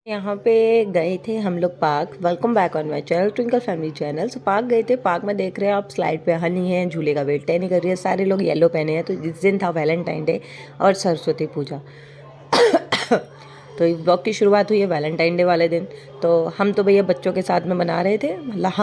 यहाँ पे गए थे हम लोग park. Welcome back on my channel twinkle family channel. So park गए थे। पार्क में देख रहे हैं आप स्लाइड पे हनी है, झूले का वेट नहीं कर रही है। सारे लोग येलो पहने हैं। तो जिस दिन था वैलेंटाइन डे और सरस्वती पूजा तो इस ब्लॉग की शुरुआत हुई है वैलेंटाइन डे वाले दिन। तो हम तो भैया बच्चों के साथ में मना रहे थे।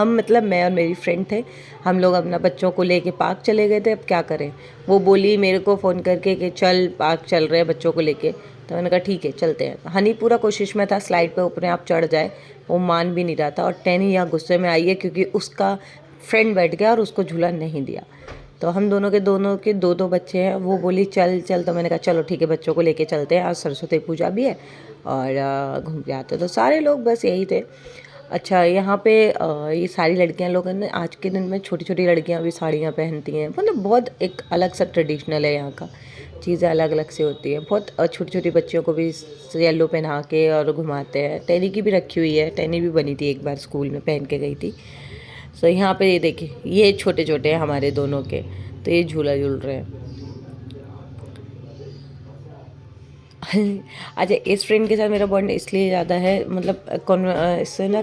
मतलब मैं और मेरी फ्रेंड थे। हम लोग अपना बच्चों को लेके पार्क चले गए थे। अब क्या करें, वो बोली मेरे को फ़ोन करके कि चल पार्क चल रहे हैं बच्चों को लेके। तो मैंने कहा ठीक है चलते हैं। हनी पूरा कोशिश में था स्लाइड पे अपने आप चढ़ जाए, वो मान भी नहीं रहा था। और टैनी यहाँ गुस्से में आई है क्योंकि उसका फ्रेंड बैठ गया और उसको झूला नहीं दिया। तो हम दोनों के दो दो बच्चे हैं। वो बोली चल चल, तो मैंने कहा चलो ठीक है बच्चों को लेके चलते हैं, आज सरस्वती पूजा भी है और घूम के आते। तो सारे लोग बस यही थे। अच्छा यहाँ पे ये सारी लड़कियां लोग ने आज के दिन में छोटी छोटी लड़कियां भी साड़ियाँ पहनती हैं। मतलब बहुत एक अलग सा ट्रेडिशनल है यहाँ का। चीज़ें अलग अलग से होती हैं। बहुत छोटी छोटी बच्चियों को भी येलो पहना के और घुमाते हैं। टैनी की भी रखी हुई है। टैनी भी बनी थी एक बार, स्कूल में पहन के गई थी। सो यहाँ पे ये देखिए, ये छोटे छोटे हैं हमारे दोनों के। तो ये झूला झूल रहे हैं। अच्छा, इस फ्रेंड के साथ मेरा बॉन्ड इसलिए ज़्यादा है, मतलब इससे ना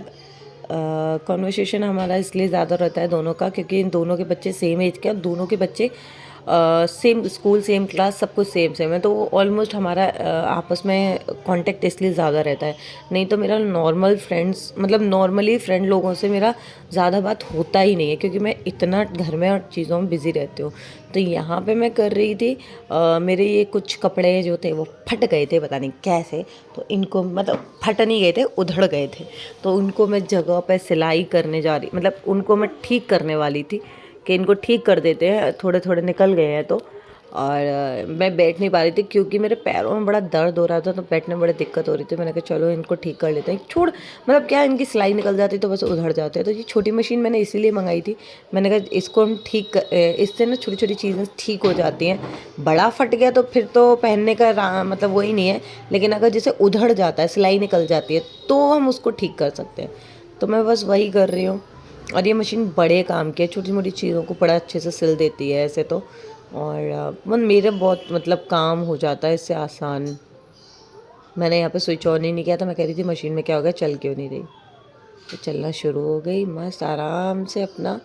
कॉन्वर्सेशन हमारा इसलिए ज़्यादा रहता है दोनों का, क्योंकि इन दोनों के बच्चे सेम एज के, और दोनों के बच्चे सेम स्कूल, सेम क्लास, सब कुछ सेम सेम है। तो ऑलमोस्ट हमारा आपस में कांटेक्ट इसलिए ज़्यादा रहता है। नहीं तो मेरा नॉर्मल फ्रेंड्स, मतलब नॉर्मली फ्रेंड लोगों से मेरा ज़्यादा बात होता ही नहीं है, क्योंकि मैं इतना घर में और चीज़ों में बिज़ी रहती हूँ। तो यहाँ पे मैं कर रही थी मेरे ये कुछ कपड़े जो थे वो फट गए थे, पता नहीं कैसे। तो इनको, मतलब फट नहीं गए थे, उधड़ गए थे। तो उनको मैं जगह पे सिलाई करने जा रही, मतलब उनको मैं ठीक करने वाली थी कि इनको ठीक कर देते हैं, थोड़े थोड़े निकल गए हैं। तो और मैं बैठ नहीं पा रही थी क्योंकि मेरे पैरों में बड़ा दर्द हो रहा था, तो बैठने में बड़ी दिक्कत हो रही थी। मैंने कहा चलो इनको ठीक कर लेते हैं। छोड़, मतलब क्या, इनकी सिलाई निकल जाती तो बस उधड़ जाते हैं। तो ये छोटी मशीन मैंने इसीलिए मंगाई थी। मैंने कहा इसको हम इससे ना छोटी छोटी चीज़ें ठीक हो जाती हैं। बड़ा फट गया तो फिर तो पहनने का मतलब वही नहीं है। लेकिन अगर जैसे उधड़ जाता है, सिलाई निकल जाती है, तो हम उसको ठीक कर सकते हैं। तो मैं बस वही कर रही हूँ। और ये मशीन बड़े काम की है, छोटी मोटी चीज़ों को बड़ा अच्छे से सिल देती है ऐसे तो। और मेरे बहुत मतलब काम हो जाता है इससे आसान। मैंने यहाँ पे स्विच ऑन ही नहीं किया था। मैं कह रही थी मशीन में क्या हो गया, चल क्यों नहीं रही। तो चलना शुरू हो गई मस्त आराम से अपना।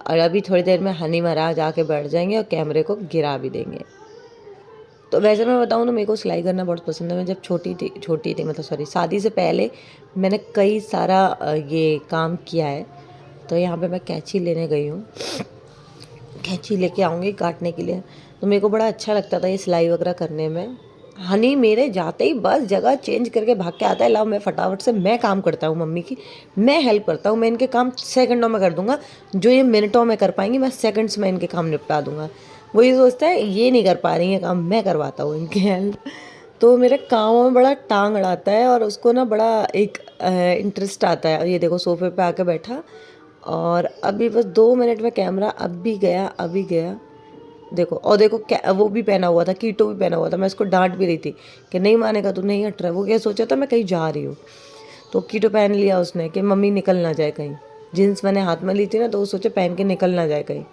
और अभी थोड़ी देर में हनी महाराज आके बैठ जाएंगे और कैमरे को गिरा भी देंगे। तो वैसे मैं बताऊँ तो मेरे को सिलाई करना बहुत पसंद है। मैं जब छोटी थी मतलब सॉरी, शादी से पहले मैंने कई सारा ये काम किया है। तो यहाँ पे मैं कैंची लेने गई हूँ। कैंची लेके आऊँगी काटने के लिए। तो मेरे को बड़ा अच्छा लगता था ये सिलाई वगैरह करने में। हनी मेरे जाते ही बस जगह चेंज करके भाग के आता है, लाओ मैं फटाफट से मैं काम करता हूँ मम्मी की, मैं हेल्प करता हूँ। मैं इनके काम सेकंडों में कर दूंगा, जो ये मिनटों में कर पाएंगी मैं सेकंड्स में इनके काम निपटा दूंगा। वो ये सोचता है ये नहीं कर पा रही है काम, मैं करवाता हूँ इनकी हेल्प। तो मेरे कामों में बड़ा टांग अड़ाता है और उसको ना बड़ा एक इंटरेस्ट आता है। और ये देखो सोफे पे आके बैठा। और अभी बस 2 मिनट में कैमरा अभी गया अभी गया। देखो, और देखो क्या, वो भी पहना हुआ था, कीटो भी पहना हुआ था। मैं इसको डांट भी रही थी कि नहीं मानेगा तू, नहीं हट रहा। वो क्या सोचा था मैं कहीं जा रही हूँ। तो कीटो पहन लिया उसने कि मम्मी निकल ना जाए कहीं। जीन्स मैंने हाथ में ली थी ना, तो वो सोचे पहन के निकल ना जाए कहीं।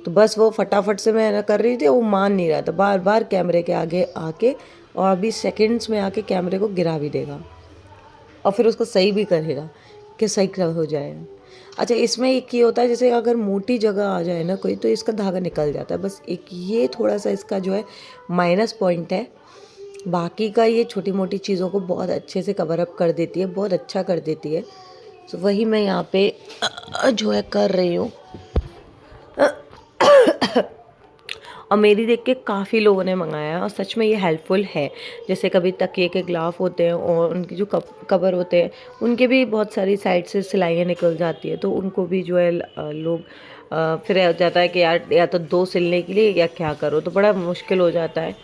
तो बस वो फटाफट से मैं कर रही थी, वो मान नहीं रहा था। बार बार कैमरे के आगे आके और अभी सेकंड्स में आके कैमरे को गिरा भी देगा और फिर उसको सही भी करेगा कि सही हो जाए। अच्छा, इसमें एक ये होता है जैसे अगर मोटी जगह आ जाए ना कोई, तो इसका धागा निकल जाता है। बस एक ये थोड़ा सा इसका जो है माइनस पॉइंट है। बाकी का ये छोटी मोटी चीज़ों को बहुत अच्छे से कवर अप कर देती है, बहुत अच्छा कर देती है। तो वही मैं यहाँ पे जो है कर रही हूँ। और मेरी देख के काफ़ी लोगों ने मंगाया है और सच में ये हेल्पफुल है। जैसे कभी तकिए के ग्लाफ होते हैं और उनकी जो कवर होते हैं, उनके भी बहुत सारी साइड से सिलाइयाँ निकल जाती है। तो उनको भी जो है लोग फिर हो जाता है कि यार या तो 2 सिलने के लिए या क्या करो, तो बड़ा मुश्किल हो जाता है।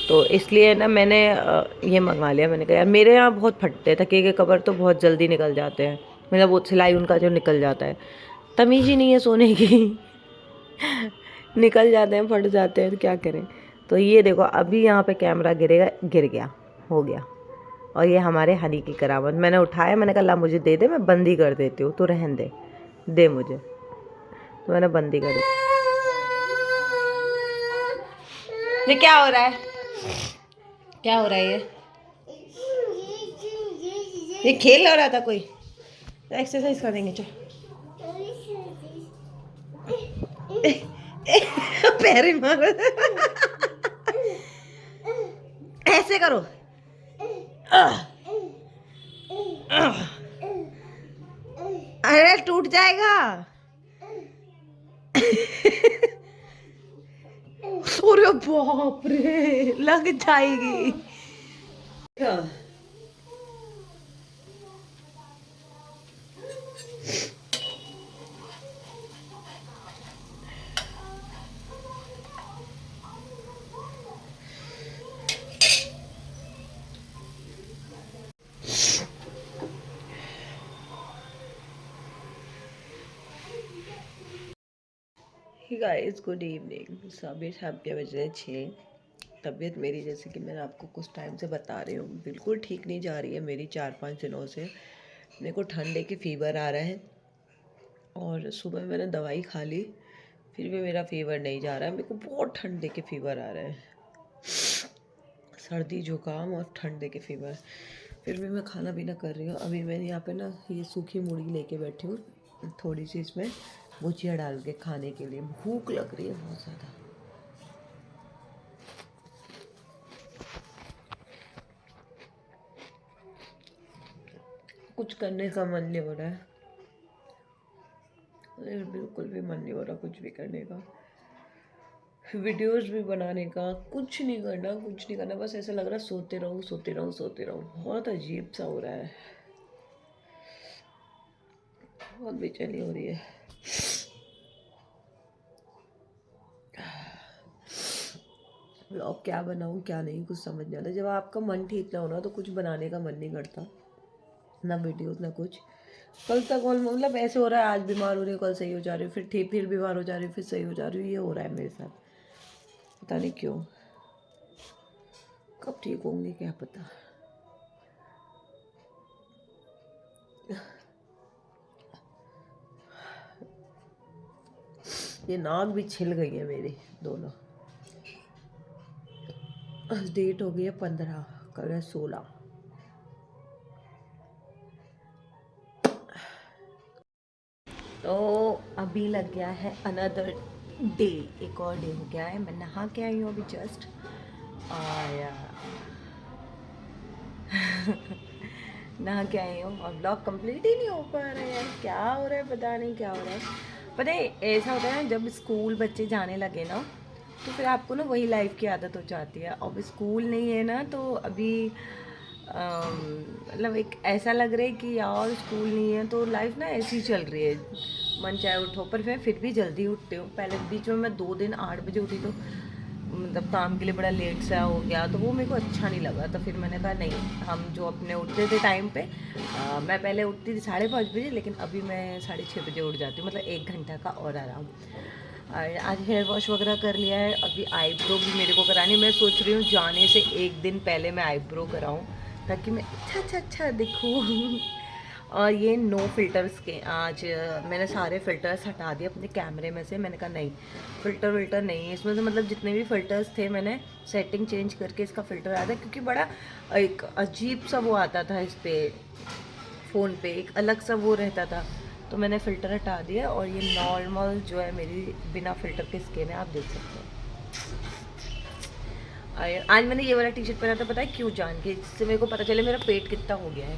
तो इसलिए ना मैंने ये मंगा लिया। मैंने कहा यार मेरे यहाँ बहुत फटते हैं तकिए के कवर, तो बहुत जल्दी निकल जाते हैं। मतलब वो सिलाई उनका जो निकल जाता है, तमीज़ ही नहीं है सोने की। निकल जाते हैं, फट जाते हैं, तो क्या करें। तो ये देखो अभी यहाँ पे कैमरा गिरेगा, गिर गया, हो गया। और ये हमारे हनी की करामत। मैंने उठाया, मैंने कहा ला मुझे दे दे, मैं बंदी कर देती हूँ, तो रहन दे, दे मुझे। तो मैंने बंदी कर दी। ये क्या हो रहा है, क्या हो रहा है ये? ये खेल रहा था कोई, एक्सरसाइज करेंगे चल। पैर ही मारो। ऐसे करो। अरे टूट जाएगा। अरे बाप रे, लग जाएगी। Guys good evening. सभी शाम के बजे 6। तबीयत मेरी, जैसे कि मैं आपको कुछ टाइम से बता रही हूँ, बिल्कुल ठीक नहीं जा रही है मेरी। 4-5 दिनों से मेरे को ठंडे की फ़ीवर आ रहा है और सुबह मैंने दवाई खा ली, फिर भी मेरा फ़ीवर नहीं जा रहा है। मेरे को बहुत ठंडे के फ़ीवर आ रहा है, सर्दी जुकाम और ठंडे के फ़ीवर। फिर भी मैं खाना पीना कर रही हूँ। अभी मैंने यहाँ पे ना ये सूखी मूढ़ी लेके बैठी हूँ, थोड़ी सी इसमें भुजिया डाल के खाने के लिए। भूख लग रही है बहुत ज़्यादा। कुछ करने का मन नहीं हो रहा है, बिल्कुल भी मन नहीं हो रहा कुछ भी करने का, वीडियोस भी बनाने का। कुछ नहीं करना, कुछ नहीं करना, बस ऐसा लग रहा है सोते रहूँ सोते रहूँ सोते रहूँ। बहुत अजीब सा हो रहा है, बहुत बेचैनी हो रही है। ब्लॉग क्या बनाऊँ क्या नहीं कुछ समझ नहीं आता। जब आपका मन ठीक ना हो ना तो कुछ बनाने का मन नहीं करता, ना वीडियोस ना कुछ। कल तक और मतलब ऐसे हो रहा है, आज बीमार हो रही हूँ, कल सही हो जा रही हूँ, फिर ठीक, फिर बीमार हो जा रही हूँ, फिर सही हो जा रही हूँ। ये हो रहा है मेरे साथ, पता नहीं क्यों। कब ठीक होंगे क्या पता। ये नाक भी छिल गई है मेरी दोनों। आज डेट हो गई है 15, कल है 16। तो अभी लग गया है अनदर डे, एक और डे हो गया है। मैं नहा के आई हूँ अभी जस्ट, और नहा के आई हूँ और ब्लॉग कंप्लीट ही नहीं हो पा रहा है यार। क्या हो रहा है पता नहीं क्या हो रहा है। पता है ऐसा होता है जब स्कूल बच्चे जाने लगे ना, तो फिर आपको ना वही लाइफ की आदत हो जाती है। अब स्कूल नहीं है ना, तो अभी मतलब एक ऐसा लग रहा है कि यार स्कूल नहीं है तो लाइफ ना ऐसी चल रही है, मन चाहे उठो। पर मैं फिर भी जल्दी उठती हूँ। पहले बीच में मैं 2 दिन 8 बजे उठी, तो मतलब काम के लिए बड़ा लेट सा हो गया, तो वो मेरे को अच्छा नहीं लगा। तो फिर मैंने कहा नहीं, हम जो अपने उठते थे टाइम पे, मैं पहले उठती थी 5:30 बजे, लेकिन अभी मैं 6:30 बजे उठ जाती हूँ, मतलब 1 घंटा का और आराम। और आज हेयर वॉश वगैरह कर लिया है। अभी आईब्रो भी मेरे को करानी है। मैं सोच रही हूँ जाने से 1 दिन पहले मैं आईब्रो कराऊँ, ताकि मैं अच्छा दिखूँ। और ये नो फिल्टर्स के, आज मैंने सारे फ़िल्टर्स हटा दिए अपने कैमरे में से। मैंने कहा नहीं, फ़िल्टर विल्टर नहीं है इसमें से। मतलब जितने भी फ़िल्टर्स थे मैंने सेटिंग चेंज करके इसका फ़िल्टर आया था, क्योंकि बड़ा एक अजीब सा वो आता था इस पर, फ़ोन पे एक अलग सा वो रहता था। तो मैंने फ़िल्टर हटा दिया और ये नॉर्मल जो है मेरी बिना फ़िल्टर के स्किन है, आप देख सकते हो। आज मैंने ये वाला टी शर्ट पहना था, पता है क्यों? जान के, जिससे मेरे को पता चले मेरा पेट कितना हो गया है।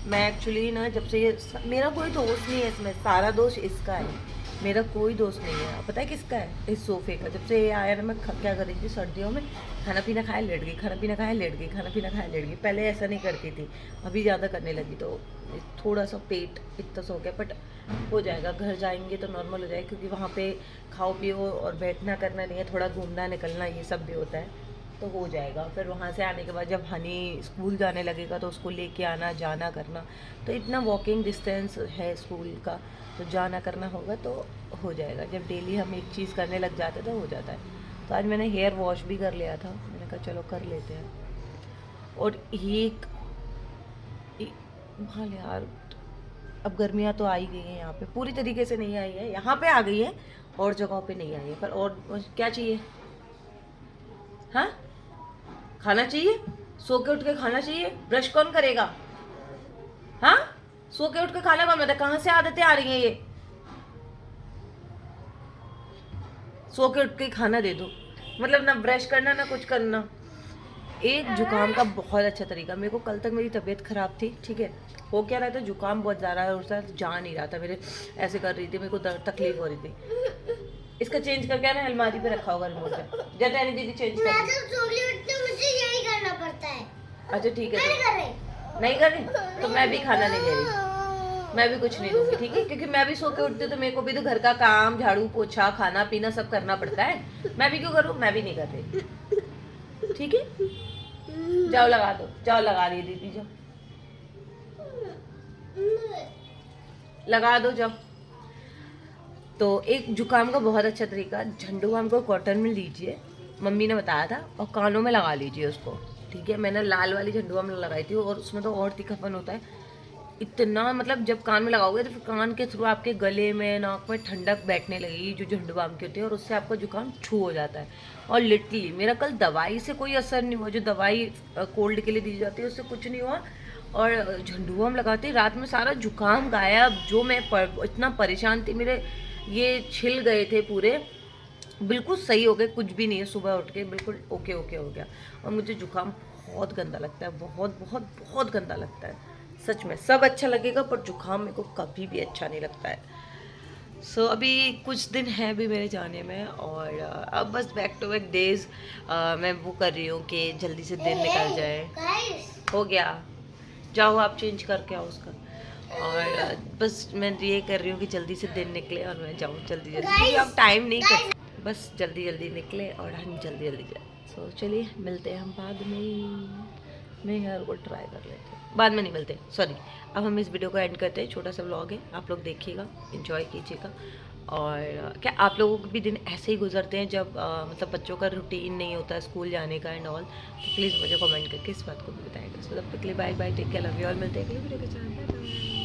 मैं एक्चुअली ना, जब से ये मेरा कोई दोस्त नहीं है इसमें, सारा दोष इसका है, मेरा कोई दोस्त नहीं है। पता है किसका है? इस सोफ़े का। जब से ये आया ना, मैं क्या कर रही थी सर्दियों में, खाना पीना खाया लेट गई, खाना पीना खाया लेट गई, खाना पीना खाया लेट गई। पहले ऐसा नहीं करती थी, अभी ज़्यादा करने लगी, तो थोड़ा सा पेट इतना सा हो गया। बट हो जाएगा, घर जाएंगे तो नॉर्मल हो जाएगा, क्योंकि वहाँ पे खाओ पियो और बैठना करना नहीं है, थोड़ा घूमना निकलना ये सब भी होता है, तो हो जाएगा। फिर वहाँ से आने के बाद जब हनी स्कूल जाने लगेगा तो उसको लेके आना जाना करना, तो इतना वॉकिंग डिस्टेंस है स्कूल का, तो जाना करना होगा तो हो जाएगा। जब डेली हम एक चीज़ करने लग जाते तो हो जाता है। तो आज मैंने हेयर वॉश भी कर लिया था, मैंने कहा चलो कर लेते हैं। और हाँ यार, अब गर्मियाँ तो आ ही गई हैं, यहाँ पे पूरी तरीके से नहीं आई है, यहाँ पे आ गई है और जगहों पे नहीं आई है। पर और क्या चाहिए? हाँ, खाना चाहिए, सो के उठ के खाना चाहिए। ब्रश कौन करेगा? हाँ, सो के उठ के खाना कौन बनाता है? कहाँ से आदतें आ रही हैं ये? सो के उठ के खाना दे दो, मतलब ना ब्रश करना ना कुछ करना। एक जुकाम का बहुत अच्छा तरीका, मेरे को कल तक मेरी तबीयत ख़राब थी, ठीक है, हो क्या रहा था, जुकाम बहुत ज़्यादा है, उससे जा नहीं रहा था मेरे, ऐसे कर रही थी, मेरे को दर्द तकलीफ हो रही थी। इसका चेंज करके आना, अलमारी पे रखा होगा रिमोट पे, जब रानी दीदी चेंज कर। मैं जब सो के उठती हूँ मुझे यही करना पड़ता है। अच्छा ठीक है, नहीं कर रही। नहीं कर रही तो मैं भी खाना नहीं ले रही, मैं भी कुछ नहीं दूंगी, ठीक है, क्योंकि मैं भी सो के उठती हूँ तो मेरे को भी तो घर का काम, झाड़ू पोछा, खाना पीना सब करना पड़ता है, मैं भी क्यों करूँ? मैं भी नहीं कर रही, ठीक है। जाओ लगा दो, जाओ लगा रही है दीदी, जाओ लगा दो, जाओ। तो एक जुकाम का बहुत अच्छा तरीका, झंडू बाम को कॉटन में लीजिए, मम्मी ने बताया था, और कानों में लगा लीजिए उसको, ठीक है। मैंने लाल वाली झंडू बाम लगाई थी, और उसमें तो और तीखापन होता है इतना, मतलब जब कान में लगाओगे तो फिर कान के थ्रू आपके गले में, नाक में ठंडक बैठने लगेगी जो झंडू बाम की होती है, और उससे आपका जुकाम छू हो जाता है। और लिटरली मेरा कल दवाई से कोई असर नहीं हुआ, जो दवाई कोल्ड के लिए दी जाती है उससे कुछ नहीं हुआ, और झंडू बाम लगाते रात में सारा जुकाम गायब। जो मैं इतना परेशान थी, मेरे ये छिल गए थे पूरे, बिल्कुल सही हो गए, कुछ भी नहीं है, सुबह उठ के बिल्कुल ओके ओके हो गया। और मुझे जुकाम बहुत गंदा लगता है, बहुत बहुत बहुत गंदा लगता है सच में। सब अच्छा लगेगा पर जुकाम मेरे को कभी भी अच्छा नहीं लगता है। सो अभी कुछ दिन हैं भी मेरे जाने में, और अब बस बैक टू बैक डेज मैं वो कर रही हूँ कि जल्दी से दिन निकल जाए। हो गया, जाओ आप चेंज करके आओ उसका। और बस मैं ये कर रही हूँ कि जल्दी से दिन निकले और मैं जाऊँ जल्दी जल्दी, क्योंकि अब टाइम नहीं कर, बस जल्दी जल्दी निकले और हम जल्दी जल्दी जाए। सो चलिए मिलते हैं हम बाद में, मैं हेयर को ट्राई कर लेते हैं, बाद में नहीं मिलते, सॉरी। अब हम इस वीडियो को एंड करते हैं, छोटा सा व्लॉग है, आप लोग देखिएगा, एंजॉय कीजिएगा। और क्या आप लोगों के भी दिन ऐसे ही गुजरते हैं जब मतलब बच्चों का रूटीन नहीं होता है स्कूल जाने का एंड ऑल, तो प्लीज़ मुझे कमेंट करके इस बात को भी बताएगा। सो तब तक के लिए bye bye, take care, love you all, मिलते हैं अगले वीडियो के साथ, बाय बाय।